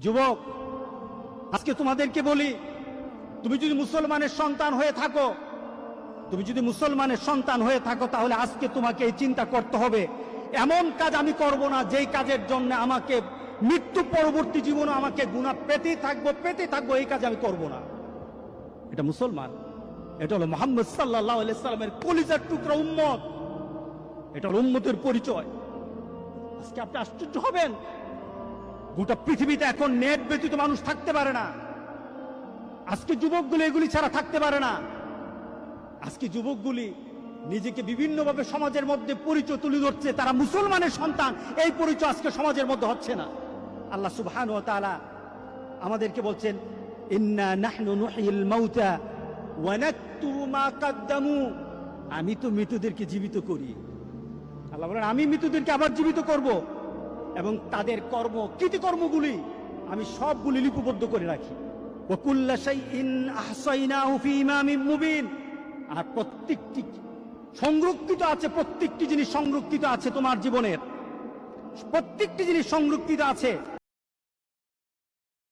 যুবক, আজকে তোমাদেরকে বলি, তুমি যদি মুসলমানের সন্তান হয়ে থাকো, তাহলে আজকে তোমাকে এই চিন্তা করতে হবে, এমন কাজ আমি করব না যেই কাজের জন্য আমাকে মৃত্যু পরবর্তী জীবনে আমাকে গুনাহ পেতে থাকবো, এই কাজ আমি করব না। এটা মুসলমান, এটা হলো মুহাম্মদ সাল্লাল্লাহু আলাইহি সাল্লামের কলিজার টুকরা উম্মত, এটা হলো উম্মতের পরিচয়। আজকে আপনি আশ্চর্য হবেন, গোটা পৃথিবীতে এখন নেট ব্যতীত মানুষ থাকতে পারে না। আজকে যুবকগুলি এগুলি ছাড়া থাকতে পারে না। আজকে যুবকগুলি নিজেকে বিভিন্নভাবে সমাজের মধ্যে পরিচয় তুলে ধরছে, তারা মুসলমানের সন্তান, এই পরিচয় আজকে সমাজের মধ্যে হচ্ছে না। আল্লাহ সুবহানাহু ওয়া তাআলা আমাদেরকে বলছেন, ইন্না নাহনু নুহয়িল মাউতা ওয়া নাকতুবু মা কদ্দামু, আমি তো মৃতদেরকে জীবিত করি। আল্লাহ বলেন, আমি মৃতদেরকে আবার জীবিত করব এবং তাদের কৃতকর্মগুলি আমি সবগুলি লিপিবদ্ধ করে রাখি। ওয়া কুল্লা শাইইন আহসাইনাহু ফি ইমামিন মুবিন, আর প্রত্যেকটি জিনিস সংরক্ষিত আছে তোমার জীবনের, প্রত্যেকটি জিনিস সংরক্ষিত আছে